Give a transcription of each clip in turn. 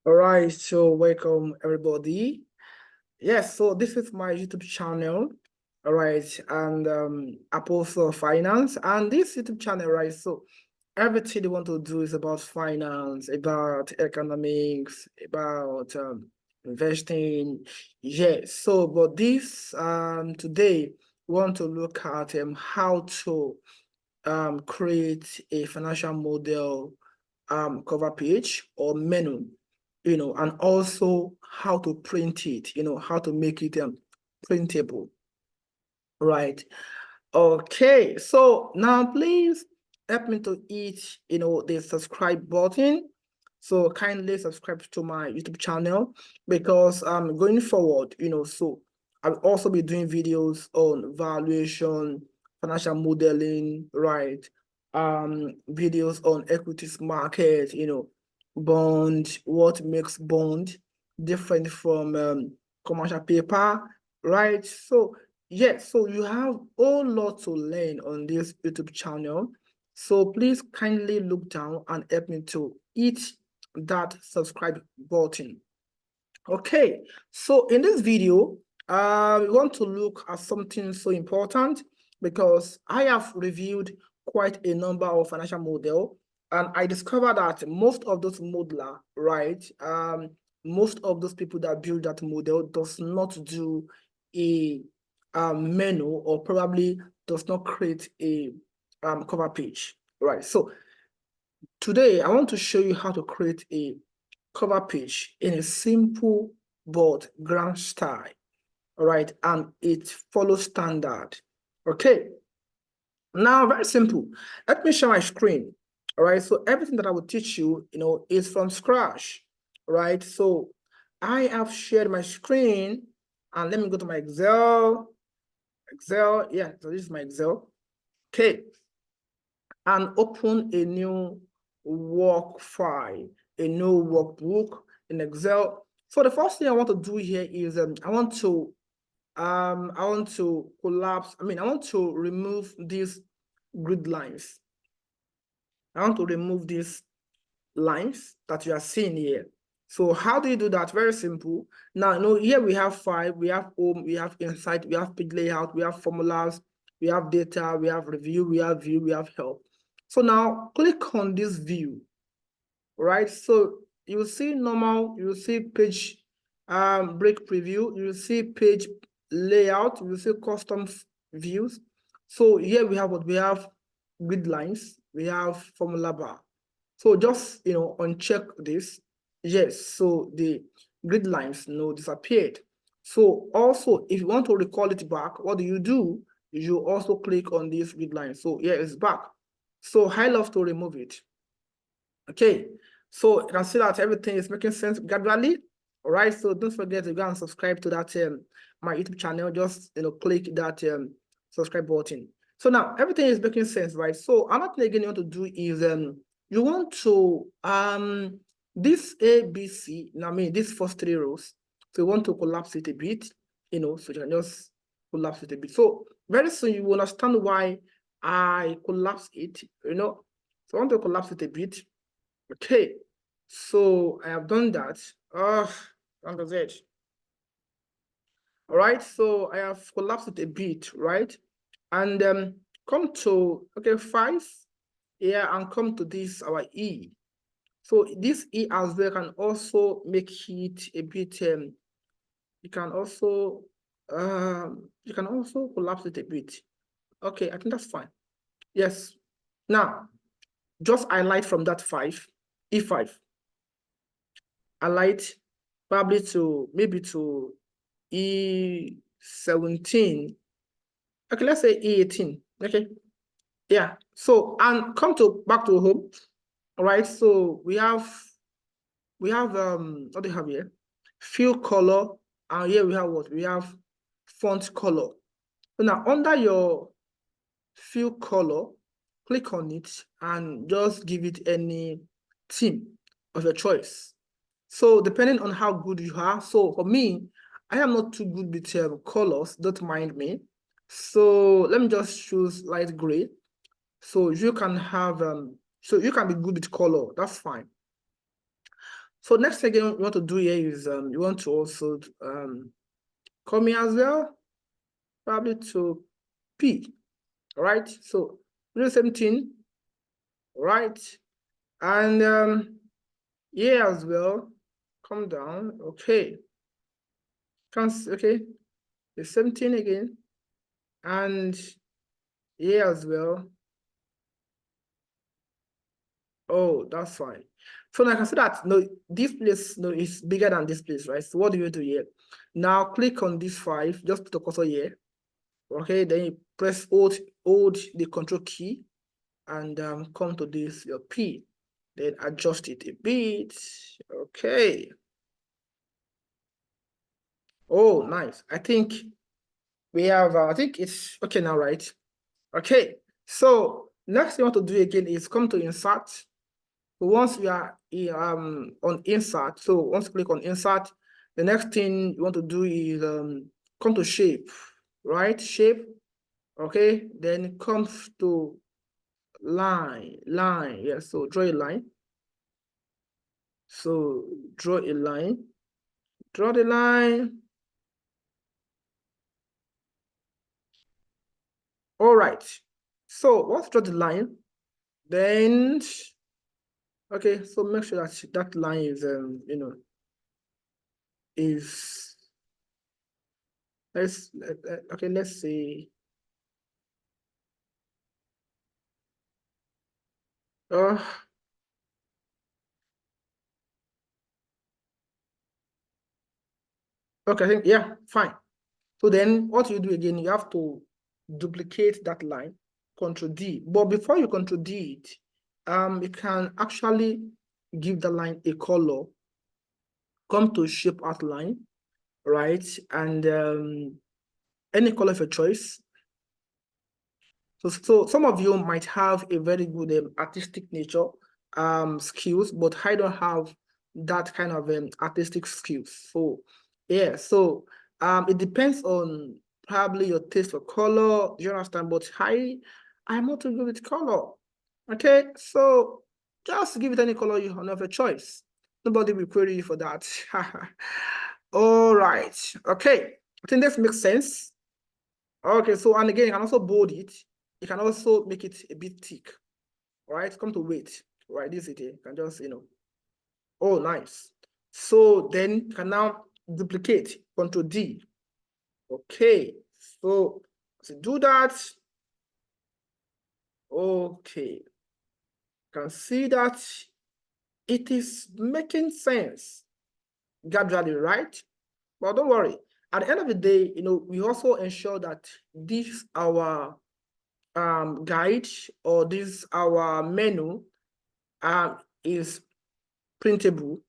All right, so welcome everybody. Yes, so this is my YouTube channel, all right, and Apostle of Finance, and this YouTube channel, right? So everything they want to do is about finance, about economics, about investing. Yes, so but this today we want to look at how to create a financial model cover page or menu, and also how to print it, how to make it printable, right? Okay, so now please help me to hit, the subscribe button. So kindly subscribe to my YouTube channel because going forward, so I'll also be doing videos on valuation, financial modeling, right? Videos on equities market, bond, what makes bond different from commercial paper, right? So yes, so you have a whole lot to learn on this YouTube channel. So please kindly look down and help me to hit that subscribe button. Okay, so in this video, we want to look at something so important because I have reviewed quite a number of financial model, and I discovered that most of those modeler, right, most of those people that build that model does not do a menu or probably does not create a cover page, right? So today I want to show you how to create a cover page in a simple but grand style, all right, and it follows standard. Okay, now very simple. Let me share my screen. All right, so everything that I will teach you, is from scratch, right? So I have shared my screen, and let me go to my Excel. Yeah, so this is my Excel. Okay, and open a new work file, a new workbook in Excel. So the first thing I want to do here is I want to collapse. I want to remove these grid lines. I want to remove these lines that you are seeing here. So how do you do that? Very simple. Now, here we have file, we have home, we have insight, we have page layout, we have formulas, we have data, we have review, we have view, we have help. So now click on this view, right? So you will see normal, you will see page break preview, you will see page layout, you will see custom views. So here we have what we have: grid lines, we have formula bar. So just uncheck this. Yes, so the grid lines disappeared. So also if you want to recall it back, what do? You also click on this grid line. So here it's back. So I love to remove it. Okay, so you can see that everything is making sense gradually. All right, so don't forget to go and subscribe to that my YouTube channel. Just click that subscribe button. So now everything is making sense, right? So another thing again you want to do is you want to this ABC. These first three rows. So you want to collapse it a bit, so you can just collapse it a bit. So very soon you will understand why I collapse it. So I want to collapse it a bit. Okay, so I have done that. That was it. All right, so I have collapsed it a bit, right? And come to 5 here and come to this our E. So this E as well can also make it a bit. You can also collapse it a bit. Okay, I think that's fine. Yes. Now, just highlight from that 5, E5. Highlight probably to maybe to E17. Okay, let's say E18. Okay. Yeah. So and come to back to home. All right. So we have what do you have here? Fill color. And here we have what? We have font color. So now under your fill color, click on it and just give it any theme of your choice. So depending on how good you are, so for me, I am not too good with colors, don't mind me. So let me just choose light gray. So you can have, so you can be good with color, that's fine. So next thing you want to do here is you want to also come here as well, probably to P, right? So do the same thing, right? And here as well, come down, okay. Okay, the same thing again, and here as well. Oh, that's fine. So now I can see that no, this place no is bigger than this place, right? So what do you do here? Now click on this 5, just put the cursor here. Okay, then you press hold the control key and come to this your P. Then adjust it a bit. Okay. Oh, nice. I think we have I think it's okay now, right? Okay. So next thing you want to do again is come to insert. So once you are on insert, so once you click on insert, the next thing you want to do is come to shape, right? Shape, okay. Then it comes to line, yeah. So draw a line. So draw a line, draw the line. All right. So once you draw the line, then okay. So make sure that that line is is let's okay. Let's see. Uh, okay, I think, yeah, fine. So then what you do again, you have to duplicate that line, Control D. But before you Control D it, you can actually give the line a color, come to shape outline, right? And any color of your choice. So some of you might have a very good artistic nature skills, but I don't have that kind of artistic skills. So yeah, so it depends on probably your taste for color. Do you understand? But I'm not too good with color. Okay, so just give it any color you have your choice. Nobody will query you for that. All right. Okay, I think this makes sense. Okay, so and again, you can also bold it. You can also make it a bit thick. All right, come to weight. All right, this is it. You can just, oh, nice. So then you can now duplicate, Control D. Okay, so to do that, okay, you can see that it is making sense gradually, right? But don't worry. At the end of the day, we also ensure that this our guide or this our menu is printable,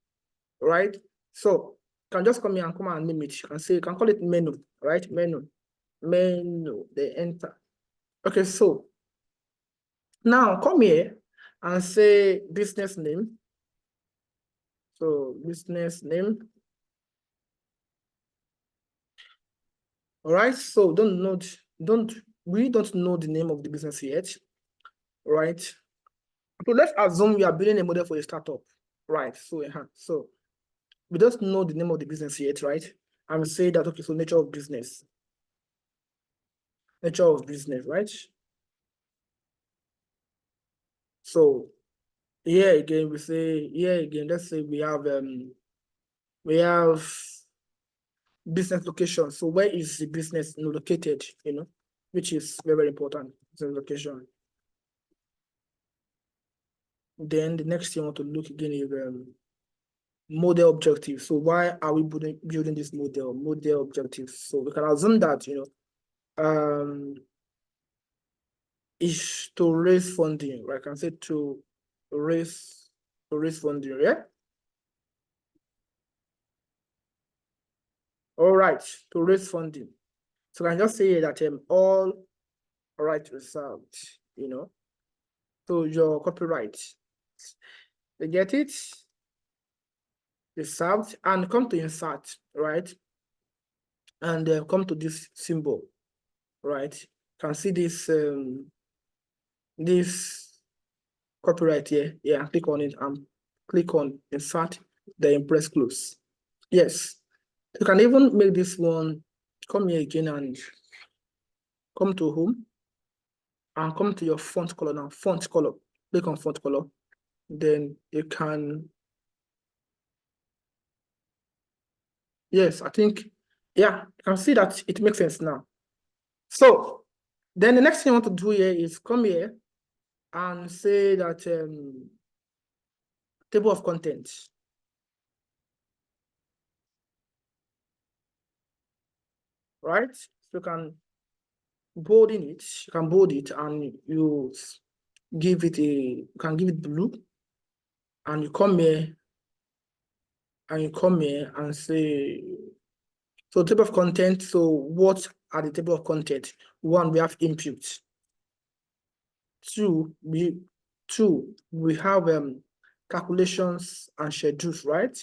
right? So you can just come here and come and name it. You can say, you can call it menu, right? Menu, they enter. Okay, so now come here and say business name. So business name. All right, so we don't know the name of the business yet, right? So let's assume we are building a model for a startup, right? So we don't know the name of the business yet, right? And we say that, okay, so nature of business, right? So here again, let's say we have business location. So where is the business located, which is very, very important, business location. Then the next thing I want to look again is model objective. So why are we building this model objectives? So we can assume that, is to raise funding, right? I can say to raise funding, yeah? All right, to raise funding. So I can just say that all right result, so your copyright. You get it? Reserved and come to insert, right? And come to this symbol, right? You can see this copyright here. Yeah, click on it and click on insert. then press close. Yes, you can even make this one, come here again and come to home and come to your font color now, font color, click on font color. Then you can, yes, I think, yeah, you can see that it makes sense now. So then the next thing I want to do here is come here and say that table of contents. Right? So you can bold in it, you can bold it and you give it you can give it blue, and you come here and say, so table of content, so what are the table of content? One, we have input. Two, we have calculations and schedules, right?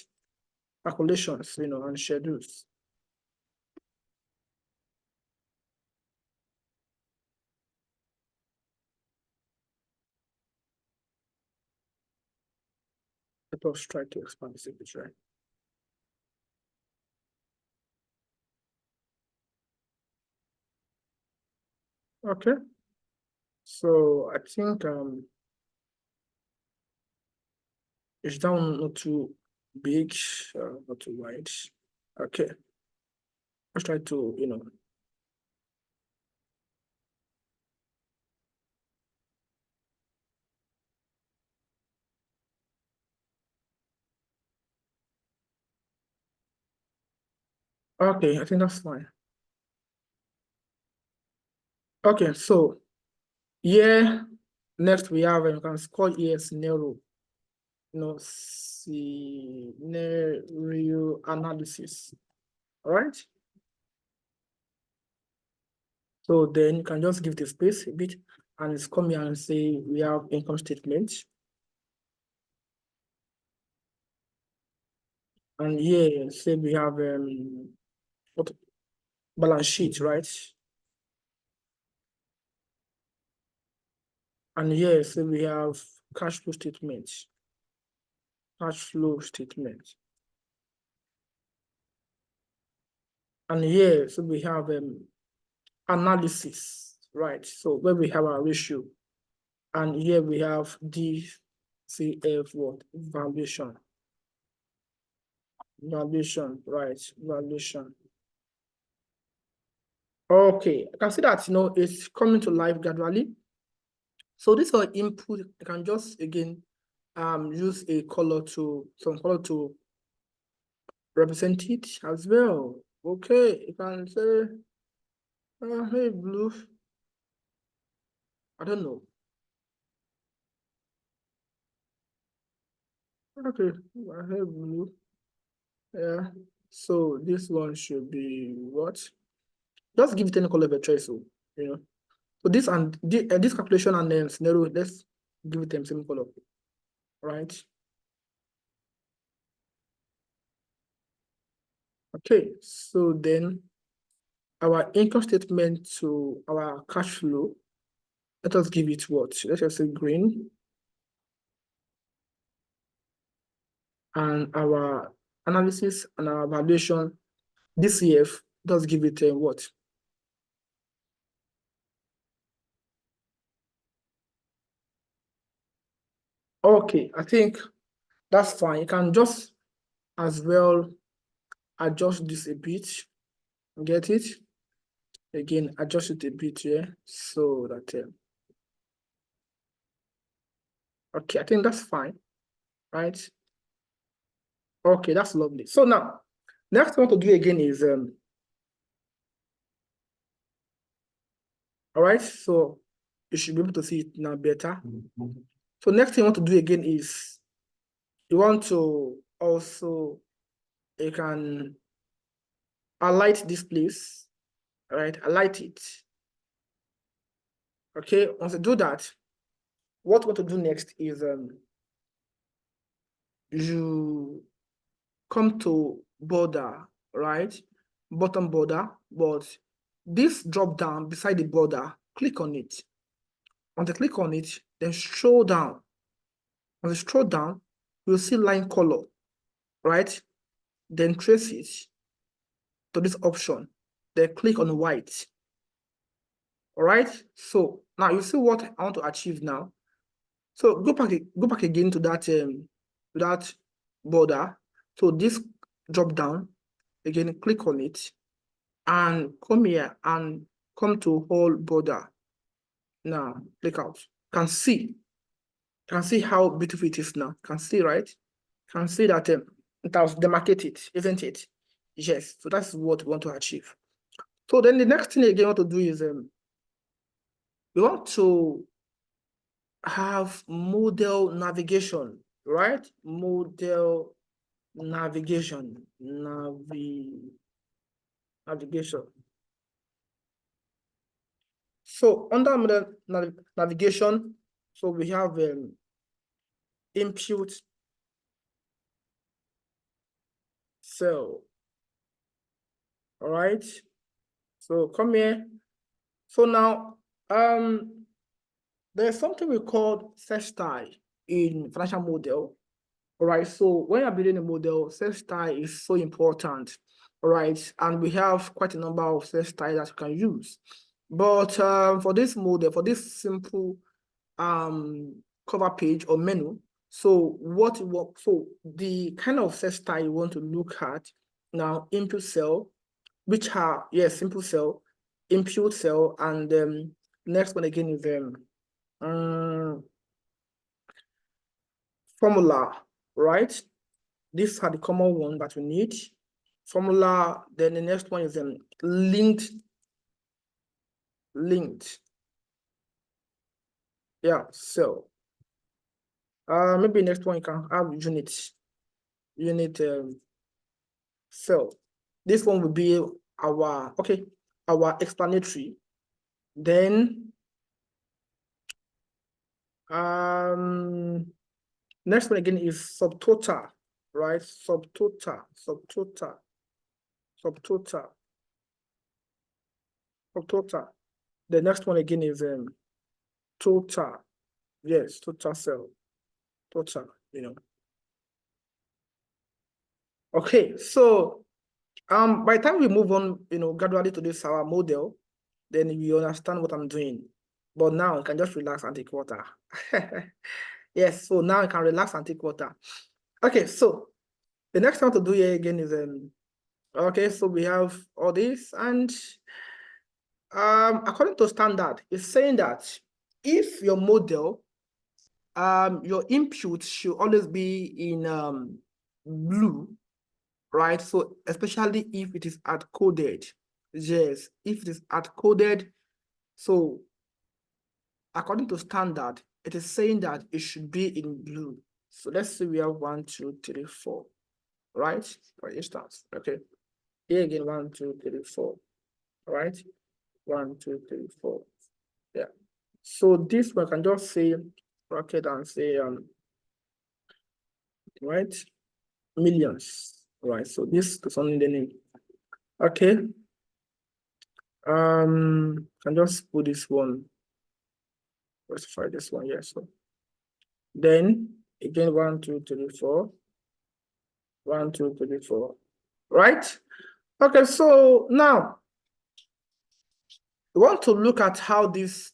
Calculations, and schedules. Let us try to expand this a bit, right? Okay. So I think it's down not too big, not too wide. Okay. Let's try to. Okay, I think that's fine. Okay, so here next we have you can call here scenario, scenario analysis. All right. So then you can just give the space a bit and it's come here and say we have income statement. And here say we have what balance sheet, right? And here say we have cash flow statement. Cash flow statement. And here so we have analysis, right? So where we have our ratio. And here we have DCF what? Valuation. Valuation, right? Valuation. Okay, I can see that it's coming to life gradually. So this our input. I can just again use some color to represent it as well. Okay, you can say hey blue. I don't know. Okay, hey blue. Yeah. So this one should be what? Just give it any color of a choice. So So this and this calculation and then scenario, let's give it the same color, right? Okay, so then our income statement to our cash flow, let us give it what? Let's just say green. And our analysis and our valuation, DCF, does give it what? Okay, I think that's fine. You can just as well adjust this a bit. Get it? Again, adjust it a bit here so that okay, I think that's fine, right? Okay, that's lovely. So now, next thing I want to do again is all right. So you should be able to see it now better. So next thing I want to do again is you want to also you can highlight this place, right? Highlight it. Okay, once you do that, what we want to do next is you come to border, right? Bottom border, but this drop down beside the border, click on it. Once you click on it, then scroll down. When you scroll down, you'll see line color. right? Then trace it to this option, then click on white. All right, so now you see what I want to achieve now. So go back again to that border. So this drop down, again, click on it and come here and come to whole border. Now click out. Can see how beautiful it is now. Can see, right? Can see that it has demarcated, isn't it? Yes. So that's what we want to achieve. So then the next thing again we want to do is we want to have model navigation, right? Model navigation, navigation. So under model navigation, so we have input cell. All right. So come here. So now there's something we call set style in financial model. All right. So when you're building a model, set style is so important. All right. And we have quite a number of set style that you can use. But for this model, for this simple cover page or menu, so the kind of set style you want to look at now, input cell, which are, yes, simple cell, input cell, and next one again is formula, right? These are the common one that we need. Formula, then the next one is linked. Yeah, so maybe next one you can have unit cell. This one will be our explanatory. Then next one again is subtotal, right? Subtotal. The next one again is total. Yes, total cell. Total, Okay, so by the time we move on, gradually to this our model, then you understand what I'm doing. But now you can just relax and take water. Yes, so now you can relax and take water. Okay, so the next thing to do here again is okay, so we have all this, and according to standard, it's saying that if your model, your input should always be in blue, right? So especially if it is hard coded. Yes, if it is hard coded, so according to standard, it is saying that it should be in blue. So let's say we have 1, 2, 3, 4, right? For instance, okay. Here again, 1, 2, 3, 4, right? 1, 2, 3, 4. Yeah. So this one can just say bracket and say right, millions, right? So this is only the name. Okay. Can just put this one. Specify this one, yes. So then again, 1, 2, 3, 4. 1, 2, 3, 4. Right? Okay, so now we want to look at how this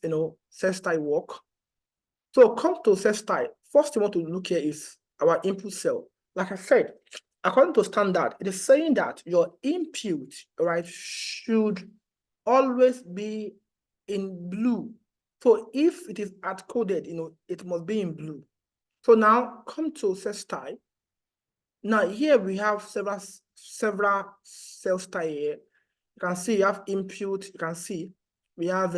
set style work. So come to set style. First thing we want to look here is our input cell. Like I said, according to standard, it is saying that your input, right, should always be in blue. So if it is hard coded, it must be in blue. So now come to set style. Now here we have several cell style here. You can see you have input. You can see we have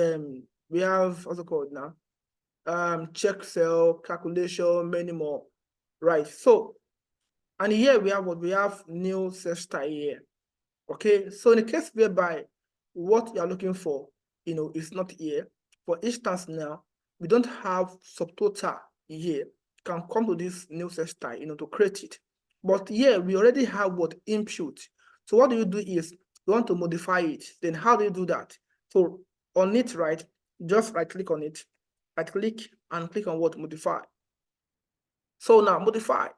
what's it called now? Check cell, calculation, many more. Right. So, and here we have what we have new cell style here. Okay. So in the case whereby what you are looking for, is not here. For instance, now we don't have subtotal here. You can come to this new cell style, to create it. But here we already have what input. So what do you do is you want to modify it. Then how do you do that? So on it, right? Just right click on it. Right click and click on what modify. So now modify.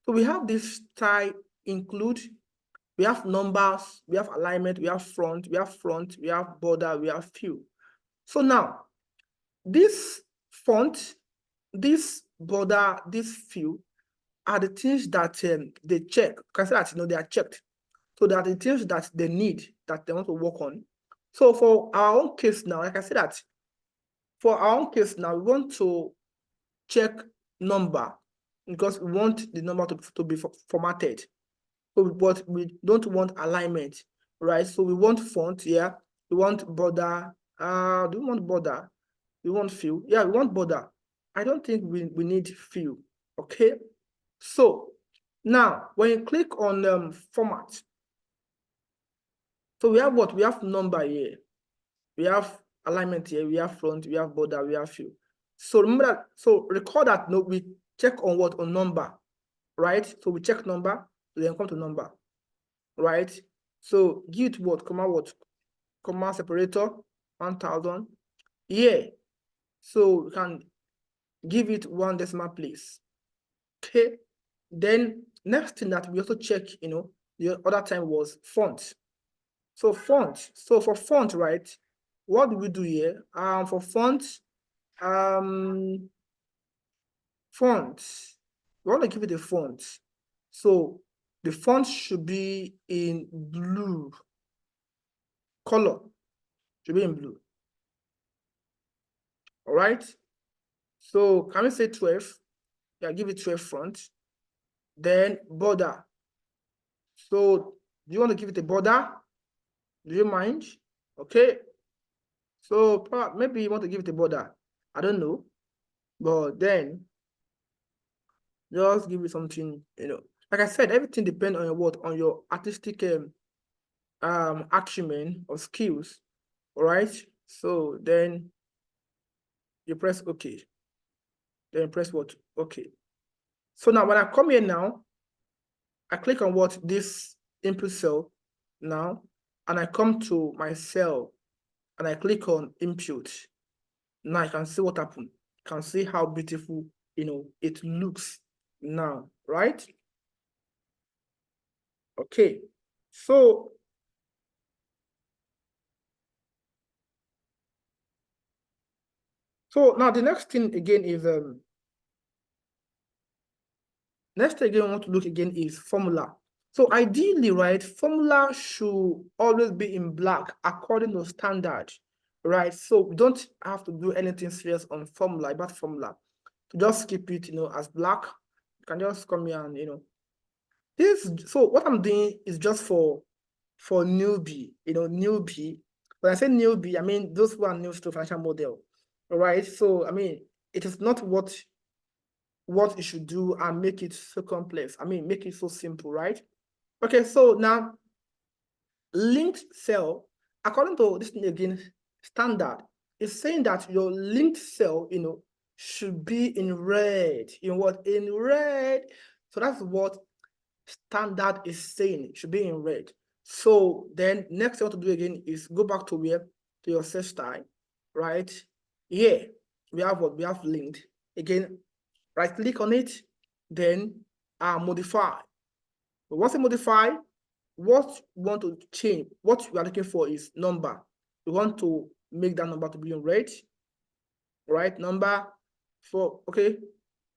So we have this style include, we have numbers, we have alignment, we have front, we have border, we have fill. So now, this font, this border, this fill are the things that they check. Can say that they are checked. So that the things that they need, that they want to work on. So for our own case now, like I said that, for our own case now, we want to check number because we want the number to be formatted. So, but we don't want alignment, right? So we want font, yeah. We want border. Do we want border? We want fill. Yeah, we want border. I don't think we need fill. Okay. So now when you click on format, so we have what? We have number here. We have alignment here. We have front. We have border. We have fill. So remember that. So recall that. No, we check on what? On number, right? So we check number. Then come to number, right? So give it what? Comma separator 1000. Yeah. So we can give it 1 decimal place. Okay. Then next thing that we also check, the other time was font. So font. So for font, right? What do we do here? For font, font. We want to give it a font. So the font should be in blue color. Should be in blue. All right. So can we say 12? Yeah, give it 12 front. Then border. So do you want to give it a border? Do you mind? Okay. So maybe you want to give it a border. I don't know. But then just give it something, Like I said, everything depends on your what? On your artistic acumen or skills. All right. So then you press OK. Then you press what? OK. So now when I come here now, I click on what? This input cell now, and I come to my cell and I click on input. Now I can see what happened. You can see how beautiful, it looks now, right? Okay. So now the next thing again is next again I want to look again is formula. So ideally, right, formula should always be in black according to standard, right? So we don't have to do anything serious on formula, about formula. To just keep it, as black. You can just come here and, this. So what I'm doing is just for newbie, newbie. When I say newbie, I mean those who are new to financial model, all right? So I mean, it is not what you should do and make it so complex. I mean, make it so simple, right? Okay, so now linked cell, according to this thing again, standard, is saying that your linked cell, should be in red. In what? In red. So that's what standard is saying. It should be in red. So then next thing I want to do again is go back to where? To your search style, right? Here, we have what? We have linked. Again, right click on it, then modify. But once you modify, what you want to change, what you are looking for is number. You want to make that number to be in red, right? Number for, okay,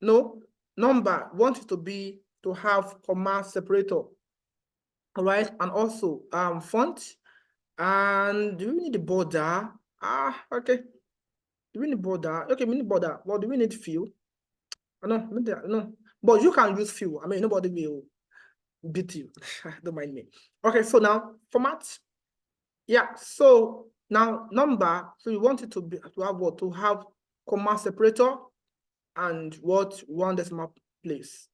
no, number want it to have comma separator, all right? And also font, and do we need the border? Okay, do we need border? Okay, we need border. Well, do we need fill? No, but you can use fill. I mean, nobody will beat you. Don't mind me. Okay, so now format. Yeah, so now number. So you want it to have what? To have comma separator and what? 1 decimal place.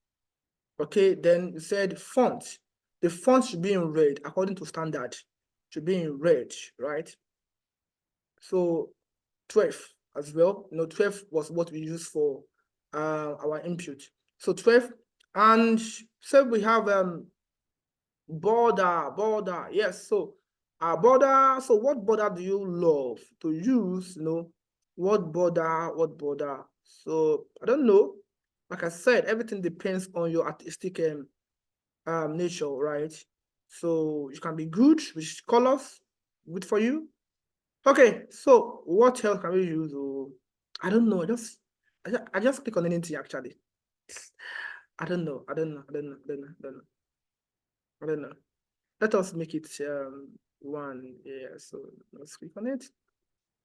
Okay, then you said font. The font should be in red according to standard. Should be in red, right? So 12 as well. 12 was what we used for our input. So 12, and so we have border. Yes, so border. So what border do you love to use? What border? So I don't know. Like I said, everything depends on your artistic nature, right? So you can be good with colors, good for you. Okay, so what else can we use? Oh, I don't know. I just click on anything actually. I don't know. I don't know. I don't know. I don't know. I don't know. I don't know. Let us make it one. Yeah. So let's click on it.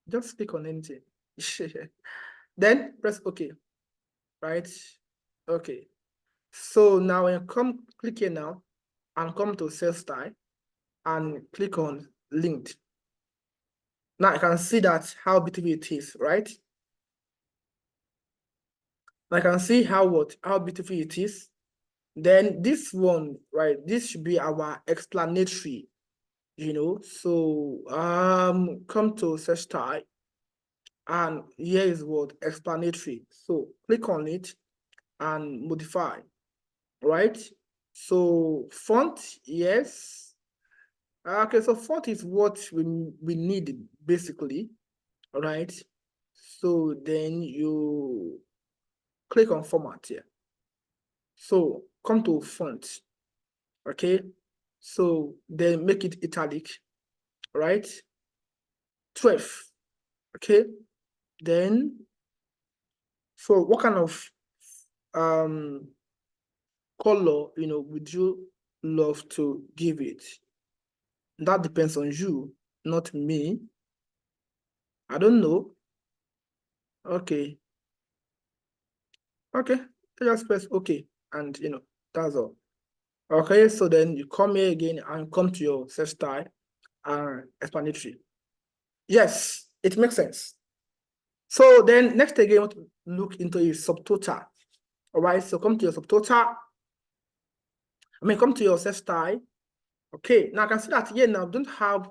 Just click on anything. Then press OK. Right. Okay. So now when you click here now and come to cell style and click on linked. Now I can see that how beautiful it is, right? I can see how beautiful it is. Then this one, right? This should be our explanatory, So come to search style, and here is what explanatory. So click on it and modify, right? So font, yes. Okay, so font is what we need basically, right? So then you click on format here. So come to font, okay? So then make it italic, right? 12, okay? Then, so what kind of color, would you love to give it? That depends on you, not me. I don't know. Okay. Okay, just press OK, and that's all. Okay, so then you come here again and come to your search style and explanatory. Yes, it makes sense. So then next again, you want to look into your subtotal. All right, so come to your subtotal. Come to your search style. Okay, now I can see that here now don't have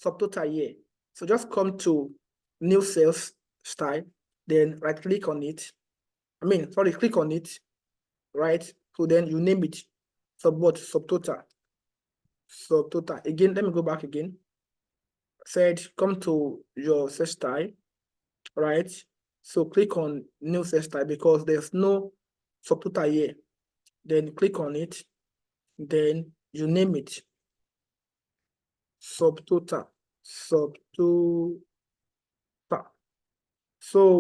subtotal here. So just come to new cells style, then right click on it. Click on it, right? So then you name it subtotal. Again, let me go back again. Said come to your search style, right? So click on new search style because there's no subtotal here. Then click on it, then you name it subtotal. So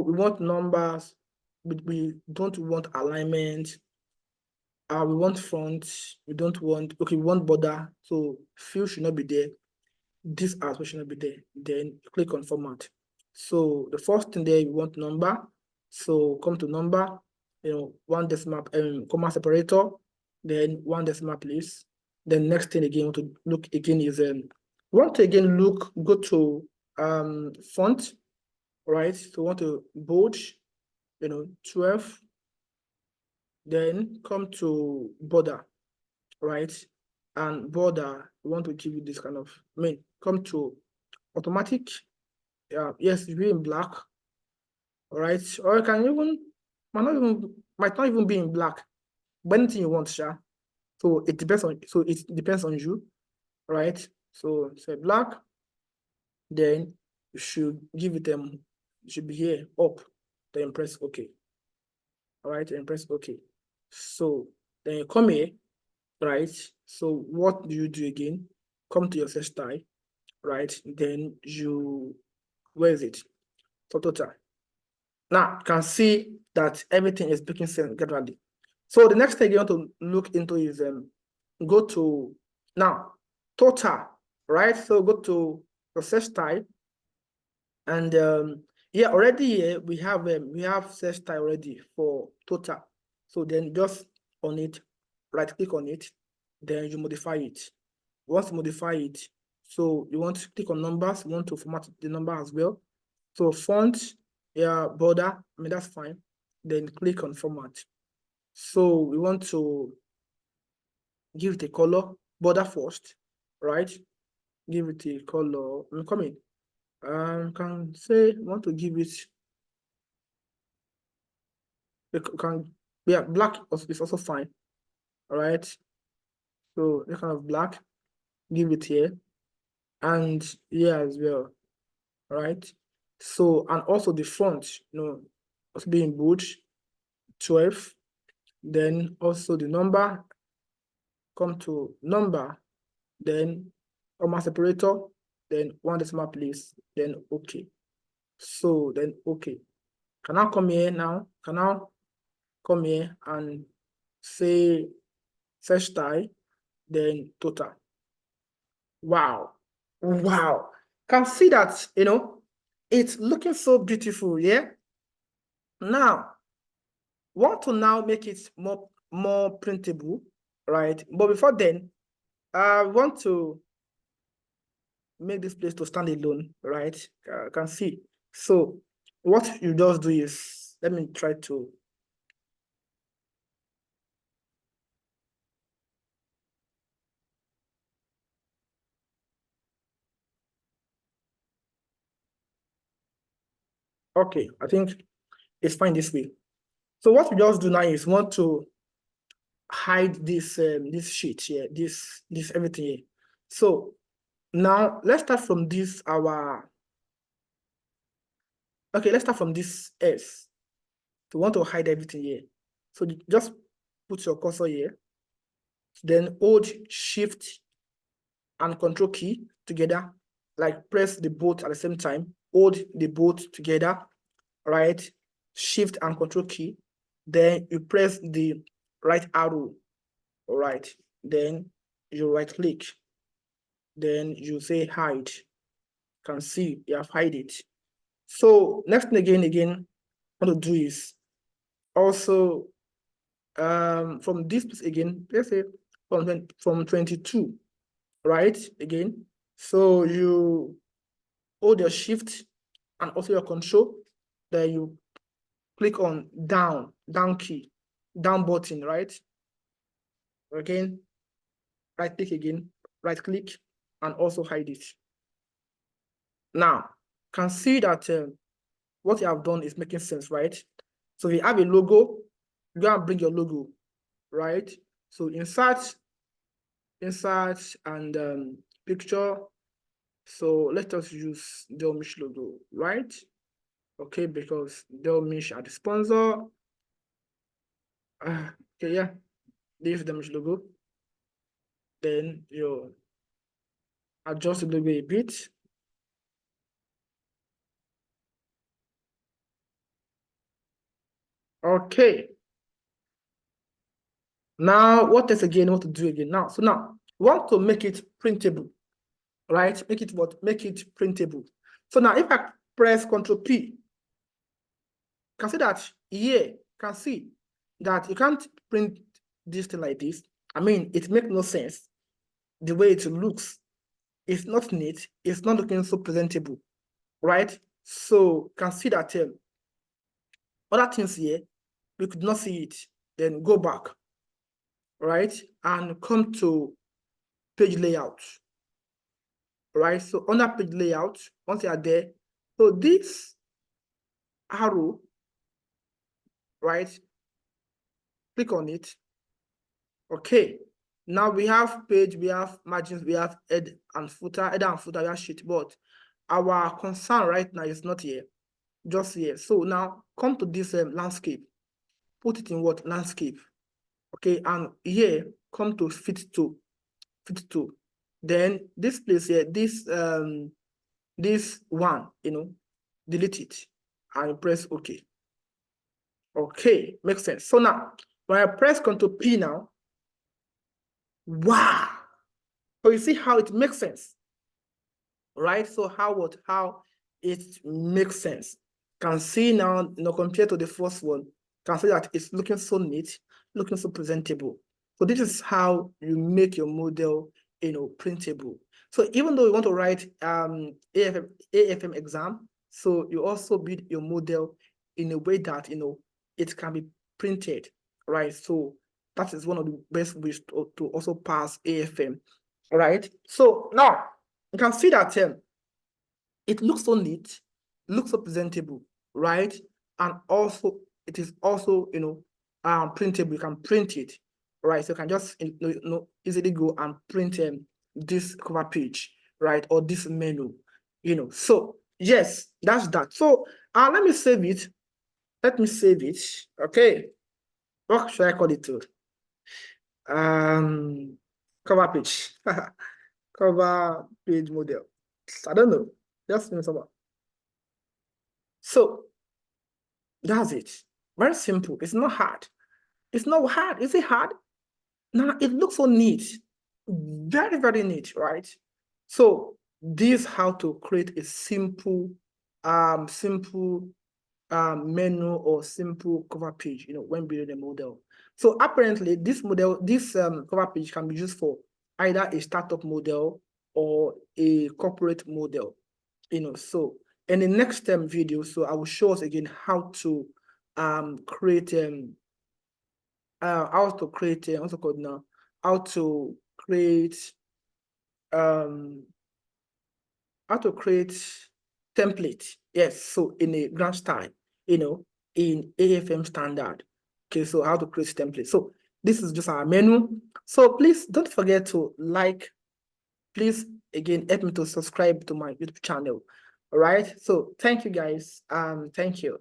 we want numbers, we don't want alignment. We want font, we want border, so fill should not be there. This as should not be there. Then click on format. So the first thing there, you want number. So come to number, one decimal, comma separator, then one decimal place. Then next thing again, want to look again is go to font, right? So want to bold, 12. Then come to border, right? And border, we want to give you this kind of, come to automatic. Yes, it's in black, all right? Or you can even, might not even be in black, but anything you want, sure. So it depends on you, right? So say black, then you should give it it should be here, up, then press OK. All right, and press OK. So then you come here, right? So what do you do again? Come to your search style, right? Then where is it? Total. Now you can see that everything is making sense gradually. So the next thing you want to look into is go to now total, right? So go to the search style, and already here we have search style already for total. So then just on it, right click on it, then you modify it. Once you modify it, so you want to click on numbers, you want to format the number as well. So font, border, that's fine. Then click on format. So we want to give it a color, border first, right? Give it a color. Come in. Can say want to give it. Black is also fine. All right. So this kind of black, give it here, and here as well. All right. So and also the font, also being bold, 12. Then also the number, come to number, then comma separator, then 1 decimal place, then okay. So then okay. Can I come here now? Can I come here and say search style, then total. Wow. Wow. Can see that, it's looking so beautiful, yeah? Now, want to now make it more printable, right? But before then, I want to make this place to stand alone, right? Can see. So what you just do is, let me try to. Okay, I think it's fine this way. So what we just do now is want to hide this this sheet here, this everything here. So now let's start from this let's start from this S. So we want to hide everything here. So just put your cursor here, then hold Shift and Control key together, like press the both at the same time, hold the both together, right? Shift and Control key, then you press the right arrow, all right? Then you right click, then you say hide. You can see you have hide it. So next thing again, what to do is also from this place again, let's say from 22, right? Again, so you hold your shift and also your control, then you click on down key, down button, right? Again, right click again, right click, and also hide it. Now, can see that what you have done is making sense, right? So if you have a logo, you go and bring your logo, right? So insert and picture. So let us use Delmish logo, right? Okay, because Delmish are the sponsor. Okay, yeah, this is Delmish logo. Then you adjust the logo a bit. Okay. Now, what to do again? Now, so now, we want to make it printable, right? Make it printable. So now, if I press Ctrl P, you can see that here, can see that you can't print this thing like this. I mean, it makes no sense. The way it looks, it's not neat. It's not looking so presentable, right? So, can see that other things here, we could not see it. Then go back, right? And come to page layout, right? So under page layout, once you are there, so this arrow, right? Click on it. Okay. Now we have page, we have margins, we have header and footer, we have sheet, but our concern right now is not here, just here. So now come to this landscape, put it in what? Landscape. Okay, and here come to fit to. Then this place here, this one, delete it and press OK. Okay, makes sense. So now, when I press Ctrl P now, wow. So you see how it makes sense, right? So how it makes sense. Can see now, compared to the first one, can see that it's looking so neat, looking so presentable. So this is how you make your model, printable. So even though you want to write AFM exam, so you also build your model in a way that it can be printed, right? So that is one of the best ways to also pass AFM, right? So now you can see that it looks so neat, looks so presentable, right? And also it is also printable. You can print it, right? So you can just easily go and print this cover page, right? Or this menu, So yes, that's that. So let me save it. Let me save it. Okay. What should I call it to? cover page. Cover page model. I don't know. Just think about. So that's it. Very simple. It's not hard. It's not hard. Is it hard? No, it looks so neat. Very, very neat, right? So this is how to create a simple menu or simple cover page, when building a model. So apparently this cover page can be used for either a startup model or a corporate model, so in the next video, so I will show us again how to create what's it called now, how to create template. Yes, so in a grand style, in AFM standard. Okay, so how to create template. So this is just our menu. So please don't forget to like. Please again help me to subscribe to my YouTube channel. All right. So thank you guys. Thank you.